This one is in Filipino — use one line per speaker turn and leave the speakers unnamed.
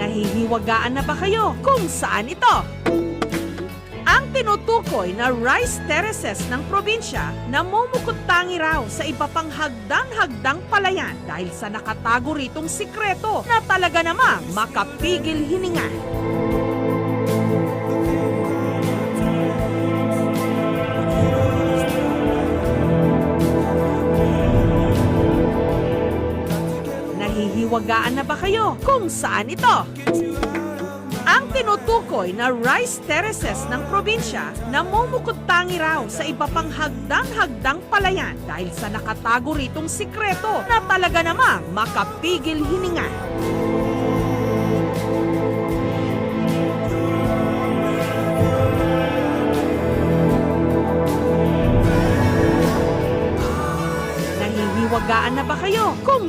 Nahihiwagaan na ba kayo kung saan ito? Ang tinutukoy na rice terraces ng probinsya namumukod-tangi raw sa iba pang hagdan-hagdang palayan dahil sa nakatago ritong sikreto na talaga namang makapigil hininga. Nahihiwagaan na ba kayo kung saan ito? Ang tinutukoy na rice terraces ng probinsya namumukod-tangi raw sa iba pang hagdan-hagdang palayan dahil sa nakatago ritong sikreto na talaga namang makapigil hininga. Nahihiwagaan na ba kayo kung